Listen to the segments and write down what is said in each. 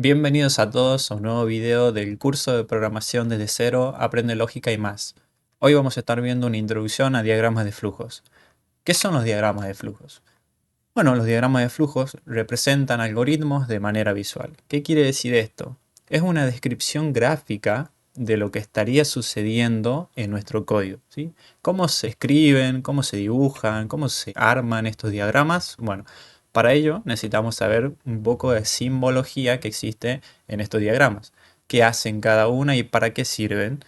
Bienvenidos a todos a un nuevo video del curso de programación desde cero, Aprende Lógica y más. Hoy vamos a estar viendo una introducción a diagramas de flujos. ¿Qué son los diagramas de flujos? Bueno, los diagramas de flujos representan algoritmos de manera visual. ¿Qué quiere decir esto? Es una descripción gráfica de lo que estaría sucediendo en nuestro código, ¿sí? Cómo se escriben, cómo se dibujan, cómo se arman estos diagramas. Bueno, para ello necesitamos saber un poco de simbología que existe en estos diagramas. ¿Qué hacen cada una y para qué sirven?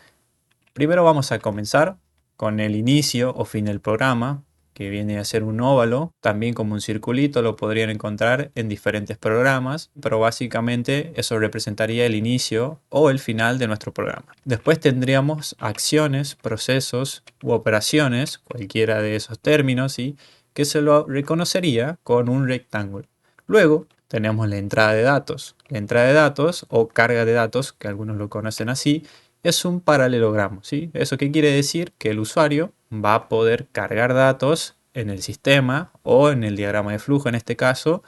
Primero vamos a comenzar con el inicio o fin del programa, que viene a ser un óvalo, también como un circulito lo podrían encontrar en diferentes programas, pero básicamente eso representaría el inicio o el final de nuestro programa. Después tendríamos acciones, procesos u operaciones, cualquiera de esos términos, ¿sí? Que se lo reconocería con un rectángulo. Luego tenemos la entrada de datos. La entrada de datos o carga de datos, que algunos lo conocen así, es un paralelogramo, ¿sí? ¿Eso qué quiere decir? Que el usuario va a poder cargar datos en el sistema o en el diagrama de flujo en este caso.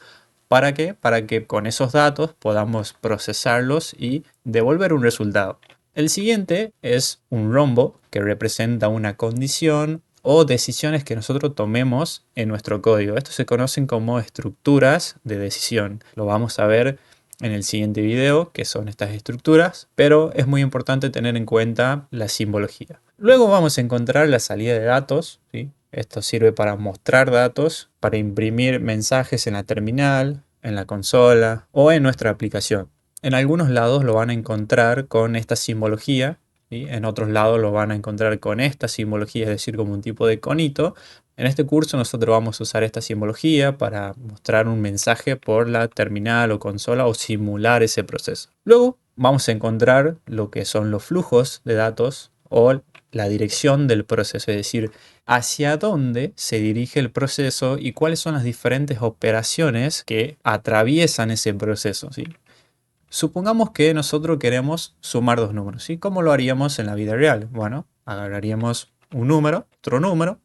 ¿Para qué? Para que con esos datos podamos procesarlos y devolver un resultado. El siguiente es un rombo que representa una condición o decisiones que nosotros tomemos en nuestro código. Estos se conocen como estructuras de decisión. Lo vamos a ver en el siguiente video, que son estas estructuras, pero es muy importante tener en cuenta la simbología. Luego vamos a encontrar la salida de datos, ¿sí? Esto sirve para mostrar datos, para imprimir mensajes en la terminal, en la consola o en nuestra aplicación. En algunos lados lo van a encontrar con esta simbología, ¿sí? En otros lados lo van a encontrar con esta simbología, es decir, como un tipo de conito. En este curso nosotros vamos a usar esta simbología para mostrar un mensaje por la terminal o consola o simular ese proceso. Luego vamos a encontrar lo que son los flujos de datos o la dirección del proceso, es decir, hacia dónde se dirige el proceso y cuáles son las diferentes operaciones que atraviesan ese proceso, ¿sí? Supongamos que nosotros queremos sumar dos números, ¿sí? ¿Cómo lo haríamos en la vida real? Bueno, agarraríamos un número, otro número,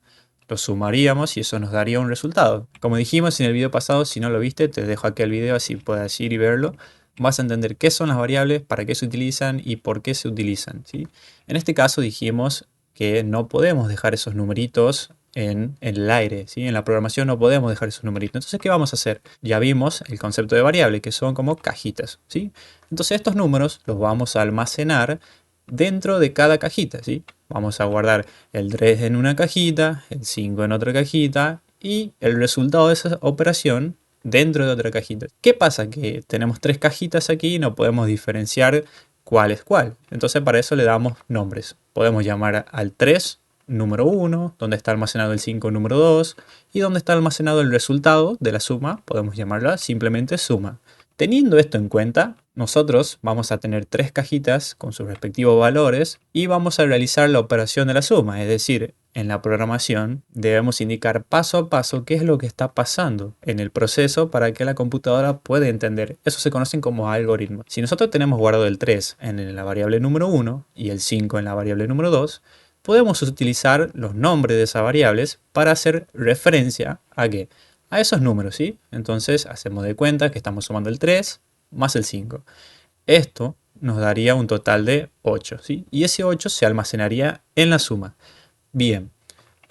lo sumaríamos y eso nos daría un resultado. Como dijimos en el video pasado, si no lo viste, te dejo aquí el video así puedas ir y verlo. Vas a entender qué son las variables, para qué se utilizan y por qué se utilizan, ¿sí? En este caso dijimos que no podemos dejar esos numeritos en el aire, ¿sí? En la programación no podemos dejar esos numeritos. Entonces, ¿qué vamos a hacer? Ya vimos el concepto de variable, que son como cajitas, ¿sí? Entonces, estos números los vamos a almacenar dentro de cada cajita, ¿sí? Vamos a guardar el 3 en una cajita, el 5 en otra cajita y el resultado de esa operación dentro de otra cajita. ¿Qué pasa? Que tenemos tres cajitas aquí y no podemos diferenciar cuál es cuál. Entonces para eso le damos nombres. Podemos llamar al 3 número 1, donde está almacenado el 5 número 2 y donde está almacenado el resultado de la suma, podemos llamarla simplemente suma. Teniendo esto en cuenta, nosotros vamos a tener tres cajitas con sus respectivos valores y vamos a realizar la operación de la suma, es decir, en la programación debemos indicar paso a paso qué es lo que está pasando en el proceso para que la computadora pueda entender. Eso se conocen como algoritmos. Si nosotros tenemos guardado el 3 en la variable número 1 y el 5 en la variable número 2, podemos utilizar los nombres de esas variables para hacer referencia a qué, a esos números, ¿sí? Entonces hacemos de cuenta que estamos sumando el 3 más el 5. Esto nos daría un total de 8, ¿sí? Y ese 8 se almacenaría en la suma. Bien,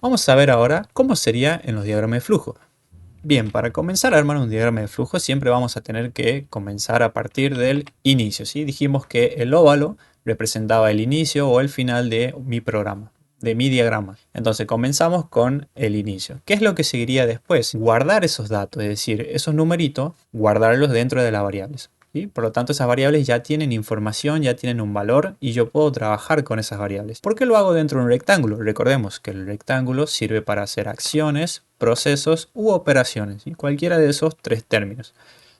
vamos a ver ahora cómo sería en los diagramas de flujo. Bien, para comenzar a armar un diagrama de flujo siempre vamos a tener que comenzar a partir del inicio, ¿sí? Dijimos que el óvalo representaba el inicio o el final de mi programa, de mi diagrama. Entonces comenzamos con el inicio. ¿Qué es lo que seguiría después? Guardar esos datos, es decir, esos numeritos, guardarlos dentro de las variables, ¿sí? Por lo tanto, esas variables ya tienen información, ya tienen un valor y yo puedo trabajar con esas variables. ¿Por qué lo hago dentro de un rectángulo? Recordemos que el rectángulo sirve para hacer acciones, procesos u operaciones, ¿sí? Cualquiera de esos tres términos.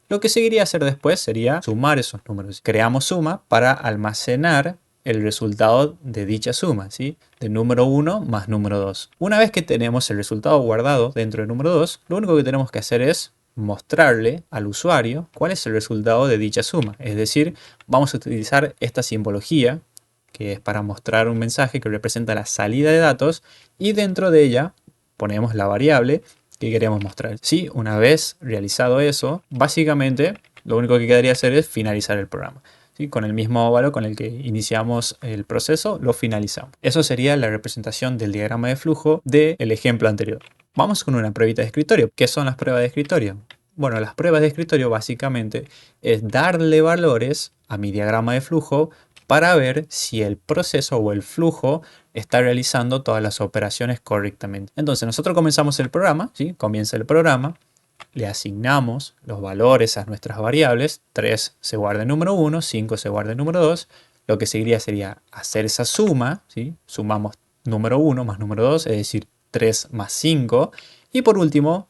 Lo que seguiría hacer después sería sumar esos números. Creamos suma para almacenar el resultado de dicha suma, ¿sí? De número 1 más número 2. Una vez que tenemos el resultado guardado dentro del número 2, lo único que tenemos que hacer es mostrarle al usuario cuál es el resultado de dicha suma. Es decir, vamos a utilizar esta simbología, que es para mostrar un mensaje que representa la salida de datos, y dentro de ella ponemos la variable que queremos mostrar. Sí, una vez realizado eso, básicamente Lo único que quedaría hacer es finalizar el programa. ¿Sí? Con el mismo valor con el que iniciamos el proceso, lo finalizamos. Eso sería la representación del diagrama de flujo del ejemplo anterior. Vamos con una pruebita de escritorio. ¿Qué son las pruebas de escritorio? Bueno, las pruebas de escritorio básicamente es darle valores a mi diagrama de flujo para ver si el proceso o el flujo está realizando todas las operaciones correctamente. Entonces nosotros comenzamos el programa, ¿sí? Comienza el programa, le asignamos los valores a nuestras variables, 3 se guarda en número 1, 5 se guarda en número 2, lo que seguiría sería hacer esa suma, ¿sí? Sumamos número 1 más número 2, es decir, 3 más 5, y por último,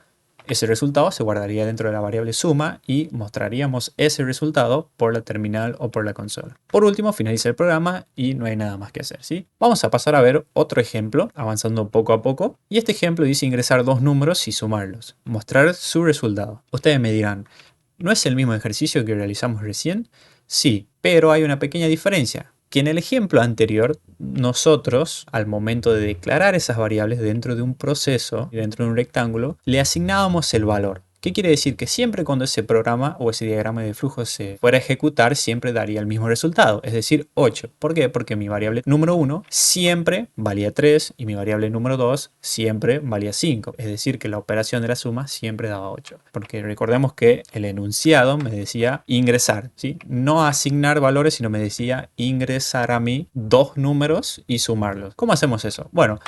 ese resultado se guardaría dentro de la variable suma y mostraríamos ese resultado por la terminal o por la consola. Por último, finaliza el programa y no hay nada más que hacer, ¿sí? Vamos a pasar a ver otro ejemplo, avanzando poco a poco. Y este ejemplo dice ingresar dos números y sumarlos, mostrar su resultado. Ustedes me dirán, ¿no es el mismo ejercicio que realizamos recién? Sí, pero hay una pequeña diferencia. Que en el ejemplo anterior, nosotros, al momento de declarar esas variables dentro de un proceso, dentro de un rectángulo, le asignábamos el valor. ¿Qué quiere decir? Que siempre cuando ese programa o ese diagrama de flujo se fuera a ejecutar, siempre daría el mismo resultado, es decir, 8. ¿Por qué? Porque mi variable número 1 siempre valía 3 y mi variable número 2 siempre valía 5. Es decir, que la operación de la suma siempre daba 8. Porque recordemos que el enunciado me decía ingresar, ¿sí? No asignar valores, sino me decía ingresar a mí dos números y sumarlos. ¿Cómo hacemos eso? Bueno,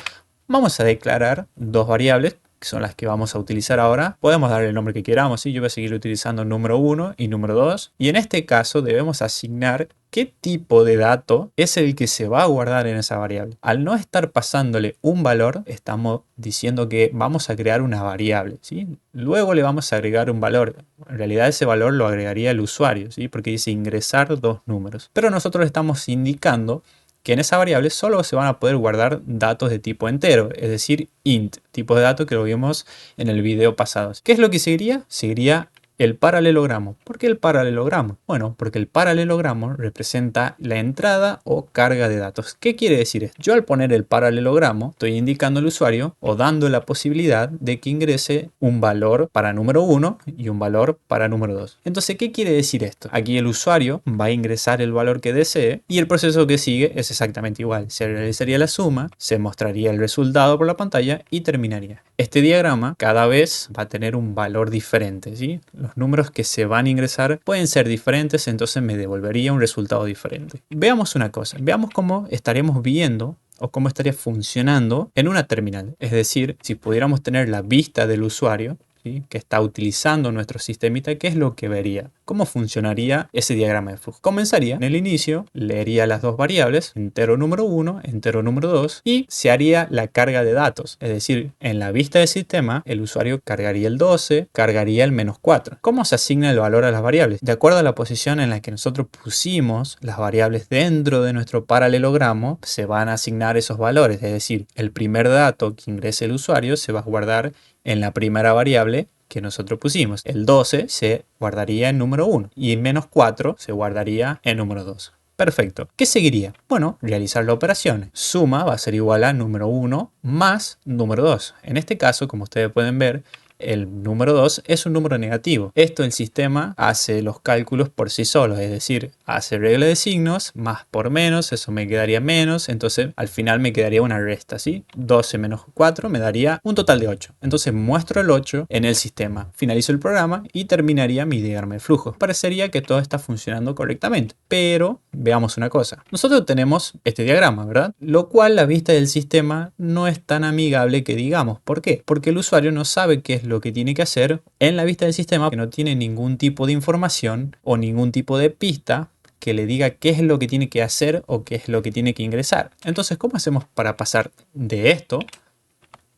vamos a declarar dos variables que son las que vamos a utilizar ahora. Podemos darle el nombre que queramos, ¿sí? Yo voy a seguir utilizando número 1 y número 2. Y en este caso debemos asignar qué tipo de dato es el que se va a guardar en esa variable. Al no estar pasándole un valor, estamos diciendo que vamos a crear una variable, ¿sí? Luego le vamos a agregar un valor. En realidad ese valor lo agregaría el usuario, ¿sí? Porque dice ingresar dos números. Pero nosotros estamos indicando que en esa variable solo se van a poder guardar datos de tipo entero, es decir, int, tipo de dato que lo vimos en el video pasado. ¿Qué es lo que seguiría? Seguiría el paralelogramo. ¿Por qué el paralelogramo? Bueno, porque el paralelogramo representa la entrada o carga de datos. ¿Qué quiere decir esto? Yo al poner el paralelogramo estoy indicando al usuario o dando la posibilidad de que ingrese un valor para número 1 y un valor para número 2. Entonces, ¿qué quiere decir esto? Aquí el usuario va a ingresar el valor que desee y el proceso que sigue es exactamente igual. Se realizaría la suma, se mostraría el resultado por la pantalla y terminaría. Este diagrama cada vez va a tener un valor diferente, ¿sí? Los números que se van a ingresar pueden ser diferentes, entonces me devolvería un resultado diferente. Veamos una cosa, veamos cómo estaremos viendo o cómo estaría funcionando en una terminal. Es decir, si pudiéramos tener la vista del usuario, ¿sí? Que está utilizando nuestro sistemita, ¿qué es lo que vería? ¿Cómo funcionaría ese diagrama de flujo? Comenzaría en el inicio, leería las dos variables, entero número 1, entero número 2, y se haría la carga de datos. Es decir, en la vista del sistema, el usuario cargaría el 12, cargaría el menos 4. ¿Cómo se asigna el valor a las variables? De acuerdo a la posición en la que nosotros pusimos las variables dentro de nuestro paralelogramo, se van a asignar esos valores. Es decir, el primer dato que ingrese el usuario se va a guardar en la primera variable que nosotros pusimos. El 12 se guardaría en número 1 y el menos 4 se guardaría en número 2. Perfecto. ¿Qué seguiría? Bueno, realizar la operación. Suma va a ser igual a número 1 más número 2. En este caso, como ustedes pueden ver, el número 2 es un número negativo. Esto el sistema hace los cálculos por sí solo, es decir, hace regla de signos, más por menos, eso me quedaría menos, entonces al final me quedaría una resta, ¿sí? 12 menos 4 me daría un total de 8. Entonces muestro el 8 en el sistema, finalizo el programa y terminaría mi diagrama de flujo. Parecería que todo está funcionando correctamente, pero veamos una cosa. Nosotros tenemos este diagrama, ¿verdad? Lo cual la vista del sistema no es tan amigable que digamos. ¿Por qué? Porque el usuario no sabe qué es lo que tiene que hacer en la vista del sistema, que no tiene ningún tipo de información o ningún tipo de pista que le diga qué es lo que tiene que hacer o qué es lo que tiene que ingresar. Entonces, ¿cómo hacemos para pasar de esto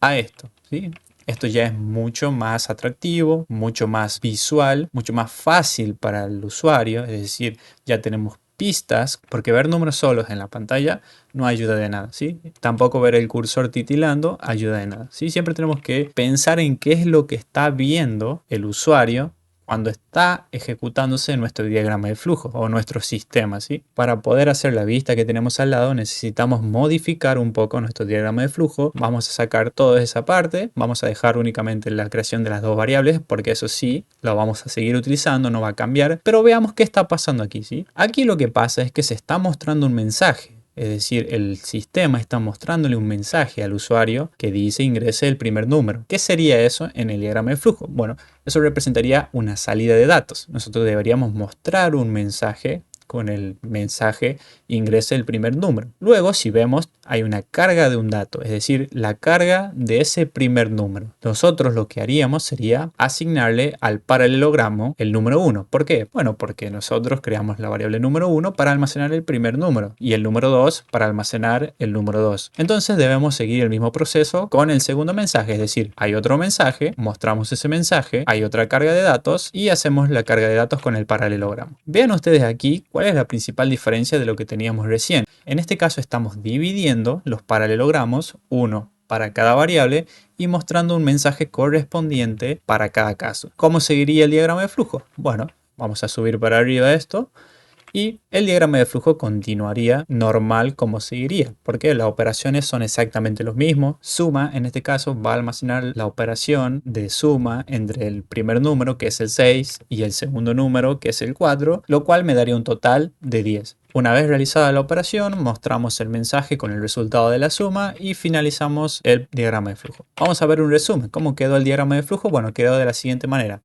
a esto? ¿Sí? Esto ya es mucho más atractivo, mucho más visual, mucho más fácil para el usuario, es decir, ya tenemos pistas, porque ver números solos en la pantalla no ayuda de nada, ¿sí? Tampoco ver el cursor titilando ayuda de nada, ¿sí? Siempre tenemos que pensar en qué es lo que está viendo el usuario cuando está ejecutándose nuestro diagrama de flujo o nuestro sistema, ¿sí? Para poder hacer la vista que tenemos al lado necesitamos modificar un poco nuestro diagrama de flujo. Vamos a sacar toda esa parte, vamos a dejar únicamente la creación de las dos variables porque eso sí, lo vamos a seguir utilizando, no va a cambiar. Pero veamos qué está pasando aquí, ¿sí? Aquí lo que pasa es que se está mostrando un mensaje. Es decir, el sistema está mostrándole un mensaje al usuario que dice ingrese el primer número. ¿Qué sería eso en el diagrama de flujo? Bueno, eso representaría una salida de datos. Nosotros deberíamos mostrar un mensaje con el mensaje ingrese el primer número. Luego, si vemos, hay una carga de un dato, es decir, la carga de ese primer número. Nosotros lo que haríamos sería asignarle al paralelogramo el número 1. ¿Por qué? Bueno, porque nosotros creamos la variable número 1 para almacenar el primer número y el número 2 para almacenar el número 2. Entonces debemos seguir el mismo proceso con el segundo mensaje, es decir, hay otro mensaje, mostramos ese mensaje, hay otra carga de datos y hacemos la carga de datos con el paralelogramo. Vean ustedes aquí cuál es la principal diferencia de lo que teníamos recién. En este caso estamos dividiendo los paralelogramos, uno para cada variable, y mostrando un mensaje correspondiente para cada caso. ¿Cómo seguiría el diagrama de flujo? Bueno, vamos a subir para arriba esto y el diagrama de flujo continuaría normal como seguiría, porque las operaciones son exactamente los mismos. Suma, en este caso, va a almacenar la operación de suma entre el primer número, que es el 6, y el segundo número, que es el 4, lo cual me daría un total de 10. Una vez realizada la operación, mostramos el mensaje con el resultado de la suma y finalizamos el diagrama de flujo. Vamos a ver un resumen. ¿Cómo quedó el diagrama de flujo? Bueno, quedó de la siguiente manera.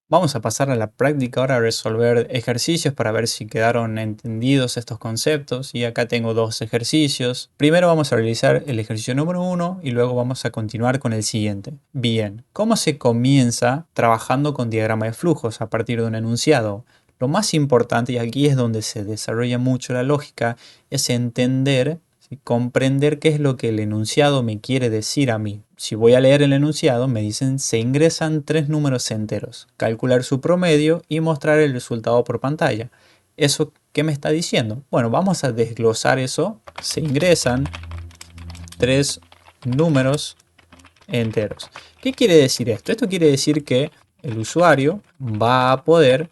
Vamos a pasar a la práctica ahora a resolver ejercicios para ver si quedaron entendidos estos conceptos. Y acá tengo dos ejercicios. Primero vamos a realizar el ejercicio número 1 y luego vamos a continuar con el siguiente. Bien, ¿cómo se comienza trabajando con diagrama de flujos a partir de un enunciado? Lo más importante, y aquí es donde se desarrolla mucho la lógica, es entender, ¿sí? Comprender qué es lo que el enunciado me quiere decir a mí. Si voy a leer el enunciado, me dicen se ingresan 3 números enteros, calcular su promedio y mostrar el resultado por pantalla. ¿Eso qué me está diciendo? Bueno, vamos a desglosar eso. Se ingresan 3 números enteros. ¿Qué quiere decir esto? Esto quiere decir que el usuario va a poder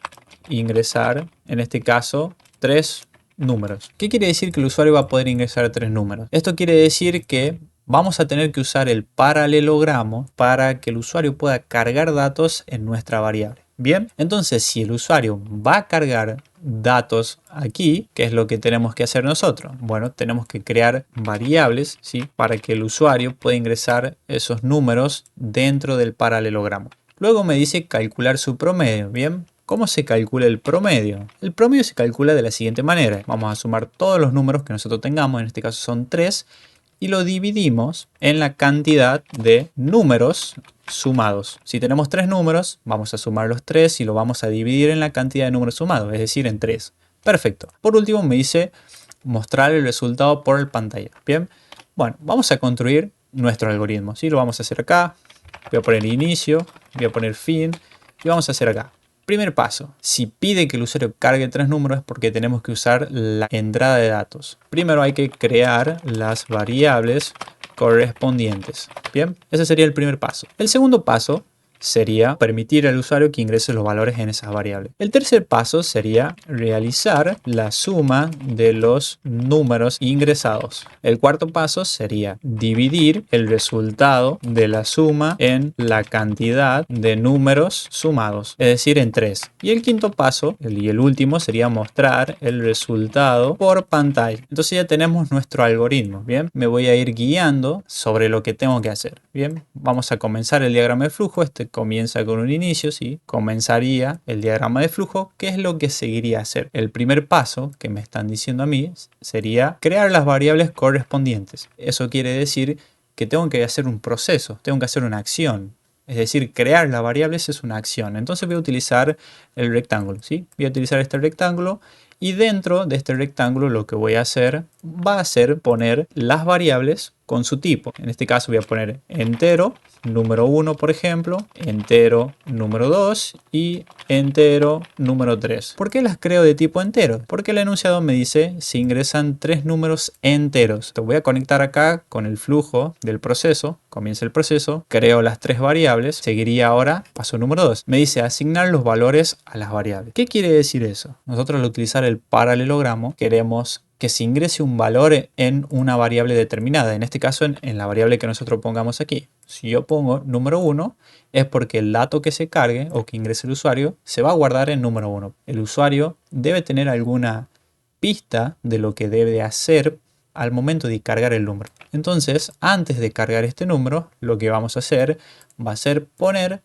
ingresar, en este caso, 3 números. ¿Qué quiere decir que el usuario va a poder ingresar 3 números? Esto quiere decir que vamos a tener que usar el paralelogramo para que el usuario pueda cargar datos en nuestra variable. Bien, entonces si el usuario va a cargar datos aquí, ¿qué es lo que tenemos que hacer nosotros? Bueno, tenemos que crear variables, ¿sí? Para que el usuario pueda ingresar esos números dentro del paralelogramo. Luego me dice calcular su promedio. Bien, ¿cómo se calcula el promedio? El promedio se calcula de la siguiente manera. Vamos a sumar todos los números que nosotros tengamos, en este caso son 3, y lo dividimos en la cantidad de números sumados. Si tenemos 3 números, vamos a sumar los 3 y lo vamos a dividir en la cantidad de números sumados, es decir, en 3. Perfecto. Por último me dice mostrar el resultado por el pantalla. Bien, bueno, vamos a construir nuestro algoritmo. ¿Sí? Lo vamos a hacer acá. Voy a poner inicio, voy a poner fin y vamos a hacer acá. Primer paso, si pide que el usuario cargue 3 números es porque tenemos que usar la entrada de datos. Primero hay que crear las variables correspondientes. Bien, ese sería el primer paso. El segundo paso sería permitir al usuario que ingrese los valores en esas variables. El tercer paso sería realizar la suma de los números ingresados. El cuarto paso sería dividir el resultado de la suma en la cantidad de números sumados, es decir, en 3. Y el quinto paso, y el último, sería mostrar el resultado por pantalla. Entonces ya tenemos nuestro algoritmo. Bien, me voy a ir guiando sobre lo que tengo que hacer. Bien, vamos a comenzar el diagrama de flujo. Este comienza con un inicio, ¿sí? Comenzaría el diagrama de flujo. ¿Qué es lo que seguiría a hacer? El primer paso que me están diciendo a mí sería crear las variables correspondientes. Eso quiere decir que tengo que hacer un proceso, tengo que hacer una acción. Es decir, crear las variables es una acción. Entonces voy a utilizar el rectángulo, ¿sí? Voy a utilizar este rectángulo Y dentro de este rectángulo lo que voy a hacer va a ser poner las variables con su tipo. En este caso voy a poner entero número 1, por ejemplo, entero número 2 y entero número 3. ¿Por qué las creo de tipo entero? Porque el enunciado me dice si ingresan 3 números enteros. Te voy a conectar acá con el flujo del proceso. Comienza el proceso, creo las 3 variables. Seguiría ahora paso número 2. Me dice asignar los valores a las variables. ¿Qué quiere decir eso? Nosotros al utilizar el paralelogramo queremos que se ingrese un valor en una variable determinada, en este caso en la variable que nosotros pongamos aquí. Si yo pongo número 1 es porque el dato que se cargue o que ingrese el usuario se va a guardar en número 1. El usuario debe tener alguna pista de lo que debe hacer al momento de cargar el número. Entonces, antes de cargar este número, lo que vamos a hacer va a ser poner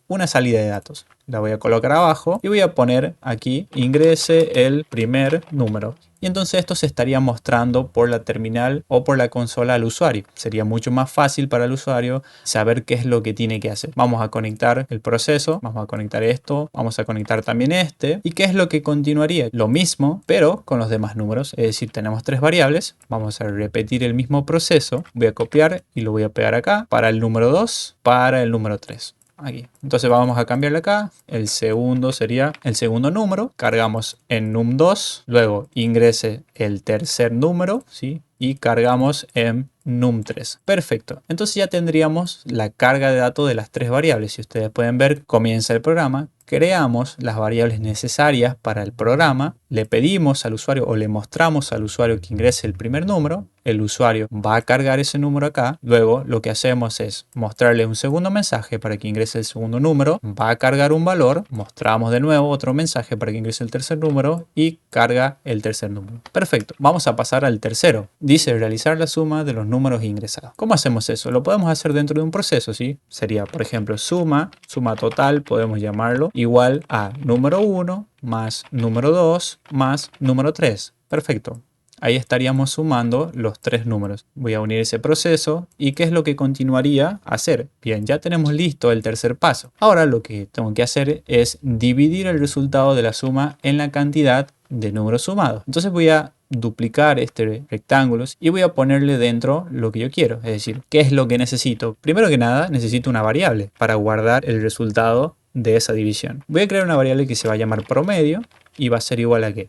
una salida de datos. La voy a colocar abajo y voy a poner aquí ingrese el primer número. Y entonces esto se estaría mostrando por la terminal o por la consola al usuario. Sería mucho más fácil para el usuario saber qué es lo que tiene que hacer. Vamos a conectar el proceso, vamos a conectar esto, vamos a conectar también este. ¿Y qué es lo que continuaría? Lo mismo, pero con los demás números. Es decir, tenemos 3 variables. Vamos a repetir el mismo proceso. Voy a copiar y lo voy a pegar acá para el número 2, para el número 3. Aquí. Entonces vamos a cambiarle acá. El segundo sería el segundo número. Cargamos en num2. Luego ingrese el tercer número, ¿sí? Y cargamos en num3. Perfecto. Entonces ya tendríamos la carga de datos de las 3 variables. Si ustedes pueden ver, comienza el programa. Creamos las variables necesarias para el programa. Le pedimos al usuario o le mostramos al usuario que ingrese el primer número. El usuario va a cargar ese número acá. Luego lo que hacemos es mostrarle un segundo mensaje para que ingrese el segundo número. Va a cargar un valor. Mostramos de nuevo otro mensaje para que ingrese el tercer número y carga el tercer número. Perfecto. Vamos a pasar al tercero. Dice realizar la suma de los números ingresados. ¿Cómo hacemos eso? Lo podemos hacer dentro de un proceso, ¿sí? Sería, por ejemplo, suma total, podemos llamarlo, igual a número 1 más número 2 más número 3. Perfecto. Ahí estaríamos sumando los 3 números. Voy a unir ese proceso. ¿Y qué es lo que continuaría a hacer? Bien, ya tenemos listo el tercer paso. Ahora lo que tengo que hacer es dividir el resultado de la suma en la cantidad de números sumados. Entonces voy a duplicar este rectángulo y voy a ponerle dentro lo que yo quiero. Es decir, ¿qué es lo que necesito? Primero que nada, necesito una variable para guardar el resultado de esa división. Voy a crear una variable que se va a llamar promedio y va a ser igual a ¿qué?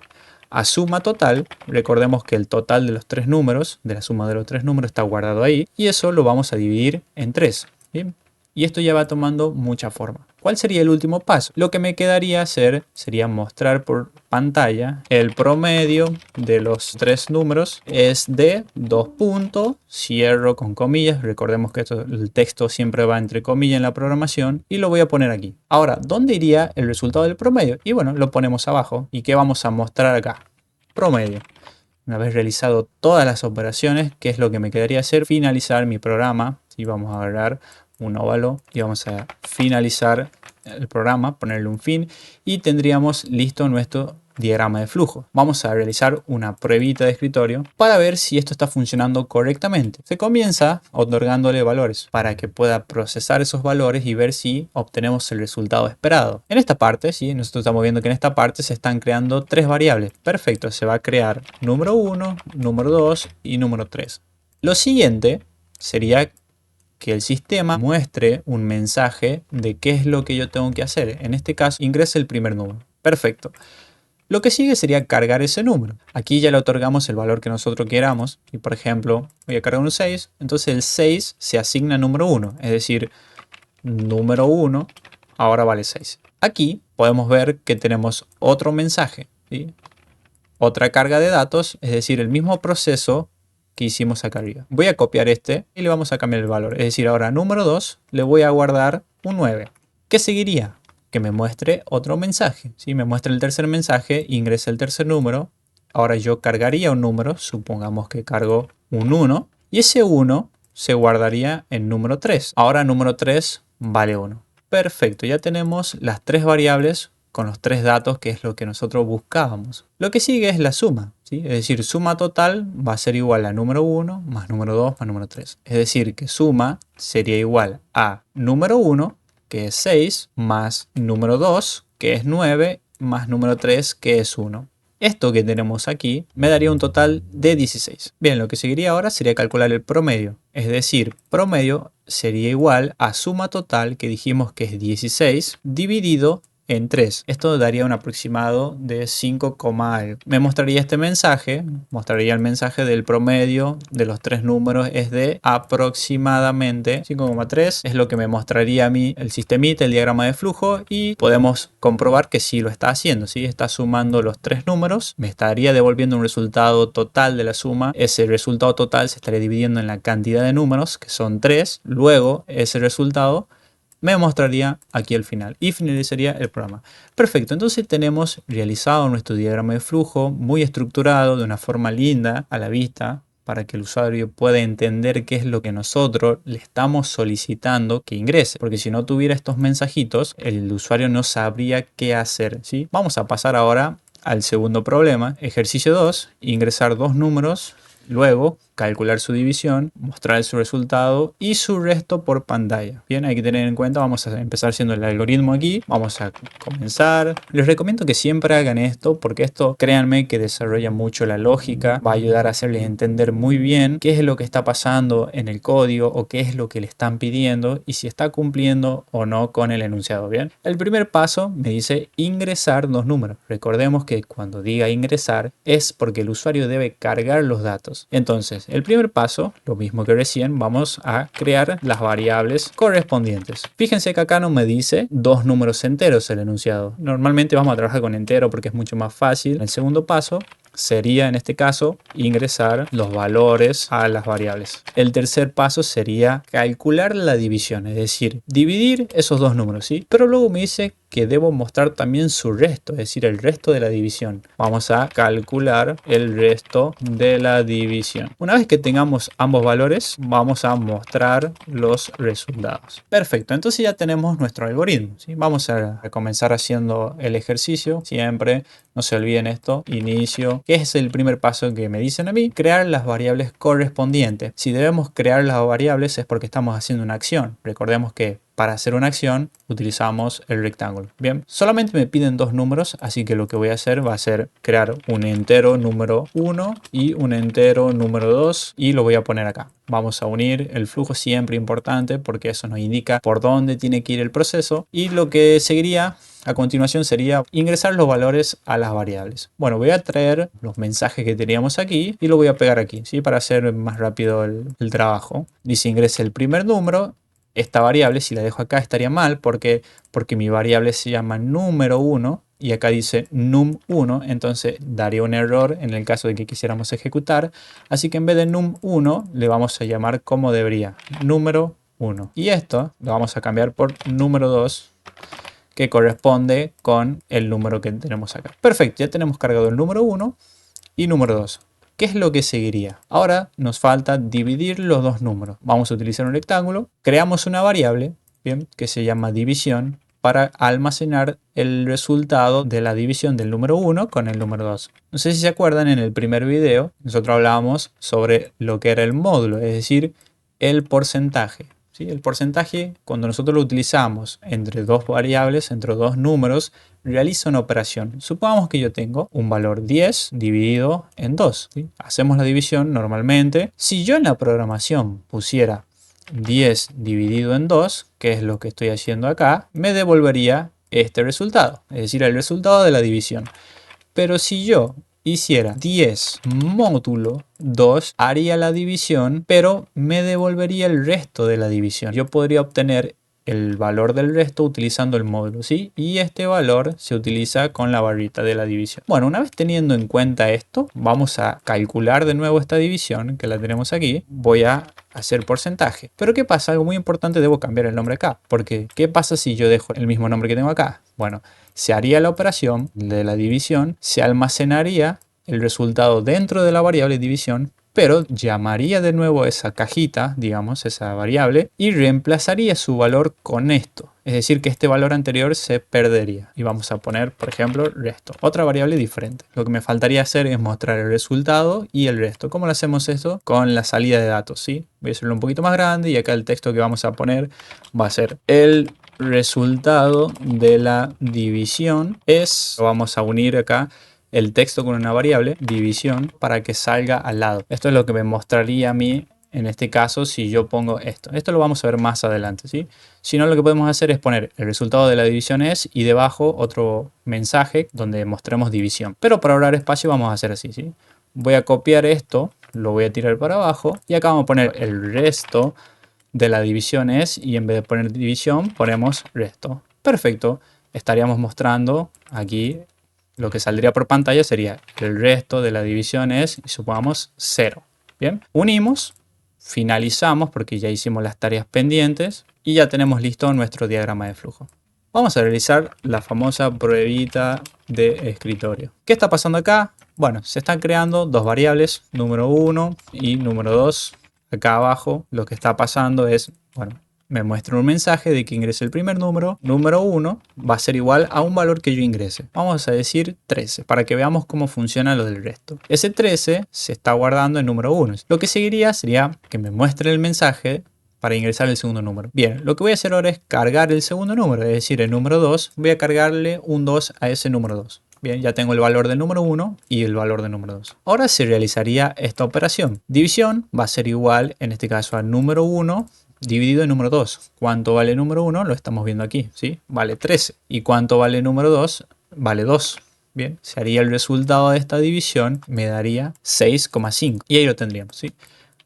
A suma total. Recordemos que el total de los 3 números, de la suma de los 3 números, está guardado ahí. Y eso lo vamos a dividir en 3. ¿Bien? Y esto ya va tomando mucha forma. ¿Cuál sería el último paso? Lo que me quedaría hacer sería mostrar por pantalla el promedio de los 3 números es de 2 puntos, cierro con comillas. Recordemos que el texto siempre va entre comillas en la programación y lo voy a poner aquí. Ahora, ¿dónde iría el resultado del promedio? Y bueno, lo ponemos abajo. ¿Y qué vamos a mostrar acá? Promedio. Una vez realizado todas las operaciones, ¿qué es lo que me quedaría hacer? Finalizar mi programa. Y vamos a agarrar un óvalo y vamos a finalizar el programa, ponerle un fin y tendríamos listo nuestro diagrama de flujo. Vamos a realizar una pruebita de escritorio para ver si esto está funcionando correctamente. Se comienza otorgándole valores para que pueda procesar esos valores y ver si obtenemos el resultado esperado. En esta parte, ¿sí? Nosotros estamos viendo que en esta parte se están creando 3 variables. Perfecto, se va a crear número 1, número 2 y número 3. Lo siguiente sería que el sistema muestre un mensaje de qué es lo que yo tengo que hacer. En este caso, ingrese el primer número. Perfecto. Lo que sigue sería cargar ese número. Aquí ya le otorgamos el valor que nosotros queramos. Y por ejemplo, voy a cargar un 6. Entonces el 6 se asigna a número 1. Es decir, número 1 ahora vale 6. Aquí podemos ver que tenemos otro mensaje, ¿sí? Otra carga de datos, es decir, el mismo proceso que hicimos acá arriba. Voy a copiar este y le vamos a cambiar el valor. Es decir, ahora número 2 le voy a guardar un 9. ¿Qué seguiría? Que me muestre otro mensaje. ¿Sí? Me muestra el tercer mensaje, ingresa el tercer número. Ahora yo cargaría un número, supongamos que cargo un 1. Y ese 1 se guardaría en número 3. Ahora número 3 vale 1. Perfecto, ya tenemos las 3 variables con los 3 datos, que es lo que nosotros buscábamos. Lo que sigue es la suma, ¿sí? Es decir, suma total va a ser igual a número 1 más número 2 más número 3. Es decir, que suma sería igual a número 1, que es 6, más número 2, que es 9, más número 3, que es 1. Esto que tenemos aquí me daría un total de 16. Bien, lo que seguiría ahora sería calcular el promedio. Es decir, promedio sería igual a suma total, que dijimos que es 16, dividido en 3. Esto daría un aproximado de 5, algo. Me mostraría este mensaje, mostraría el mensaje del promedio de los tres números es de aproximadamente 5,3. Es lo que me mostraría a mí el sistemita, el diagrama de flujo, y podemos comprobar que sí lo está haciendo, ¿sí? Está sumando los tres números, me estaría devolviendo un resultado total de la suma. Ese resultado total se estaría dividiendo en la cantidad de números, que son 3. Luego ese resultado me mostraría aquí al final y finalizaría el programa. Perfecto, entonces tenemos realizado nuestro diagrama de flujo muy estructurado, de una forma linda a la vista, para que el usuario pueda entender qué es lo que nosotros le estamos solicitando que ingrese. Porque si no tuviera estos mensajitos, el usuario no sabría qué hacer, ¿sí? Vamos a pasar ahora al segundo problema. Ejercicio 2, ingresar dos números. Luego, calcular su división, mostrar su resultado y su resto por pantalla. Bien, hay que tener en cuenta, vamos a empezar haciendo el algoritmo aquí. Vamos a comenzar. Les recomiendo que siempre hagan esto, porque esto, créanme, que desarrolla mucho la lógica. Va a ayudar a hacerles entender muy bien qué es lo que está pasando en el código o qué es lo que le están pidiendo y si está cumpliendo o no con el enunciado. Bien, el primer paso me dice ingresar dos números. Recordemos que cuando diga ingresar es porque el usuario debe cargar los datos. Entonces, el primer paso, lo mismo que recién, vamos a crear las variables correspondientes. Fíjense que acá no me dice dos números enteros el enunciado. Normalmente vamos a trabajar con entero porque es mucho más fácil. El segundo paso sería, en este caso, ingresar los valores a las variables. El tercer paso sería calcular la división, es decir, dividir esos dos números, ¿sí? Pero luego me dice que debo mostrar también su resto, es decir, el resto de la división. Vamos a calcular el resto de la división. Una vez que tengamos ambos valores, vamos a mostrar los resultados. Perfecto, entonces ya tenemos nuestro algoritmo, ¿sí? Vamos a comenzar haciendo el ejercicio. Siempre no se olviden esto, inicio, que es el primer paso que me dicen a mí, crear las variables correspondientes. Si debemos crear las variables es porque estamos haciendo una acción. Recordemos que para hacer una acción utilizamos el rectángulo. Bien, solamente me piden dos números, así que lo que voy a hacer va a ser crear un entero número 1 y un entero número 2 y lo voy a poner acá. Vamos a unir el flujo, siempre importante, porque eso nos indica por dónde tiene que ir el proceso, y lo que seguiría a continuación sería ingresar los valores a las variables. Bueno, voy a traer los mensajes que teníamos aquí y lo voy a pegar aquí, ¿sí? Para hacer más rápido el trabajo. Dice ingrese el primer número. Esta variable, si la dejo acá, estaría mal porque mi variable se llama número 1 y acá dice num1, entonces daría un error en el caso de que quisiéramos ejecutar. Así que en vez de num1 le vamos a llamar como debería, número 1. Y esto lo vamos a cambiar por número 2, que corresponde con el número que tenemos acá. Perfecto, ya tenemos cargado el número 1 y número 2. ¿Qué es lo que seguiría? Ahora nos falta dividir los dos números. Vamos a utilizar un rectángulo, creamos una variable, bien, que se llama división, para almacenar el resultado de la división del número 1 con el número 2. No sé si se acuerdan, en el primer video nosotros hablábamos sobre lo que era el módulo, es decir, el porcentaje. ¿Sí? El porcentaje, cuando nosotros lo utilizamos entre dos variables, entre dos números, realiza una operación. Supongamos que yo tengo un valor 10 dividido en 2. ¿Sí? Hacemos la división normalmente. Si yo en la programación pusiera 10 dividido en 2, que es lo que estoy haciendo acá, me devolvería este resultado, es decir, el resultado de la división. Pero si yo hiciera 10 módulo 2, haría la división, pero me devolvería el resto de la división. Yo podría obtener el valor del resto utilizando el módulo, ¿sí? Y este valor se utiliza con la barrita de la división. Bueno, una vez teniendo en cuenta esto, vamos a calcular de nuevo esta división, que la tenemos aquí. Voy a hacer porcentaje. Pero ¿qué pasa? Algo muy importante, debo cambiar el nombre acá. Porque ¿qué pasa si yo dejo el mismo nombre que tengo acá? Bueno, se haría la operación de la división, se almacenaría el resultado dentro de la variable división, pero llamaría de nuevo esa cajita, digamos, esa variable, y reemplazaría su valor con esto. Es decir, que este valor anterior se perdería. Y vamos a poner, por ejemplo, resto. Otra variable diferente. Lo que me faltaría hacer es mostrar el resultado y el resto. ¿Cómo lo hacemos esto? Con la salida de datos, ¿sí? Voy a hacerlo un poquito más grande y acá el texto que vamos a poner va a ser el resultado de la división es, lo vamos a unir acá, el texto con una variable, división, para que salga al lado. Esto es lo que me mostraría a mí en este caso si yo pongo esto. Esto lo vamos a ver más adelante, ¿sí? Si no, lo que podemos hacer es poner el resultado de la división es y debajo otro mensaje donde mostremos división. Pero para ahorrar espacio vamos a hacer así, ¿sí? Voy a copiar esto, lo voy a tirar para abajo y acá vamos a poner el resto de la división es y en vez de poner división ponemos resto. Perfecto. Estaríamos mostrando aquí lo que saldría por pantalla sería el resto de la división es y supongamos 0. Bien, unimos, finalizamos porque ya hicimos las tareas pendientes y ya tenemos listo nuestro diagrama de flujo. Vamos a realizar la famosa pruebita de escritorio. ¿Qué está pasando acá? Bueno, se están creando dos variables, número 1 y número 2. Acá abajo lo que está pasando es, bueno, me muestra un mensaje de que ingrese el primer número. Número 1 va a ser igual a un valor que yo ingrese. Vamos a decir 13 para que veamos cómo funciona lo del resto. Ese 13 se está guardando en número 1. Lo que seguiría sería que me muestre el mensaje para ingresar el segundo número. Bien, lo que voy a hacer ahora es cargar el segundo número, es decir, el número 2. Voy a cargarle un 2 a ese número 2. Bien, ya tengo el valor del número 1 y el valor del número 2. Ahora se realizaría esta operación. División va a ser igual, en este caso, al número 1 dividido en número 2. ¿Cuánto vale el número 1? Lo estamos viendo aquí, ¿sí? Vale 13. ¿Y cuánto vale el número 2? Vale 2. Bien, se haría el resultado de esta división, me daría 6,5. Y ahí lo tendríamos, ¿sí?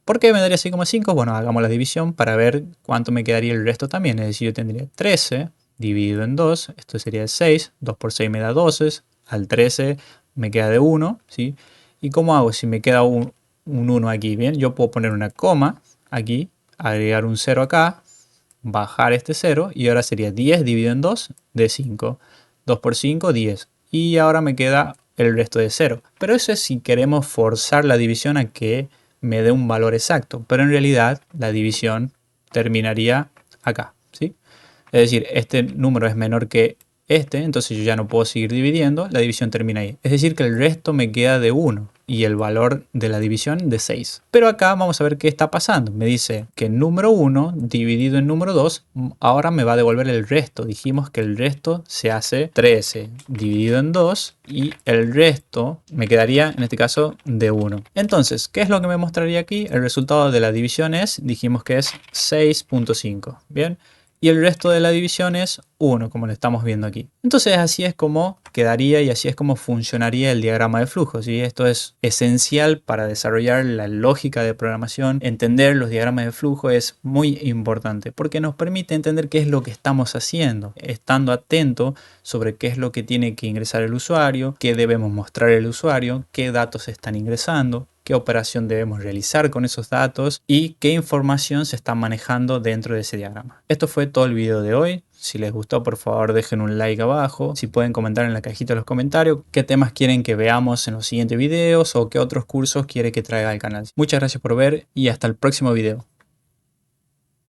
¿Por qué me daría 6,5? Bueno, hagamos la división para ver cuánto me quedaría el resto también. Es decir, yo tendría 13 dividido en 2. Esto sería 6. 2 por 6 me da 12. Al 13 me queda de 1, ¿sí? ¿Y cómo hago si me queda un 1 aquí? Bien, yo puedo poner una coma aquí, agregar un 0 acá, bajar este 0 y ahora sería 10 dividido en 2 de 5. 2 por 5, 10. Y ahora me queda el resto de 0. Pero eso es si queremos forzar la división a que me dé un valor exacto. Pero en realidad la división terminaría acá, ¿sí? Es decir, este número es menor que este, entonces yo ya no puedo seguir dividiendo, la división termina ahí. Es decir, que el resto me queda de 1 y el valor de la división de 6. Pero acá vamos a ver qué está pasando. Me dice que el número 1 dividido en número 2 ahora me va a devolver el resto. Dijimos que el resto se hace 13 dividido en 2 y el resto me quedaría en este caso de 1. Entonces, ¿qué es lo que me mostraría aquí? El resultado de la división es, dijimos que es 6,5. Bien. Y el resto de la división es 1, como lo estamos viendo aquí. Entonces así es como quedaría y así es como funcionaría el diagrama de flujos. Y esto es esencial para desarrollar la lógica de programación. Entender los diagramas de flujo es muy importante porque nos permite entender qué es lo que estamos haciendo, estando atento sobre qué es lo que tiene que ingresar el usuario, qué debemos mostrar el usuario, qué datos se están ingresando, qué operación debemos realizar con esos datos y qué información se está manejando dentro de ese diagrama. Esto fue todo el video de hoy. Si les gustó, por favor dejen un like abajo. Si pueden comentar en la cajita de los comentarios qué temas quieren que veamos en los siguientes videos o qué otros cursos quiere que traiga al canal. Muchas gracias por ver y hasta el próximo video.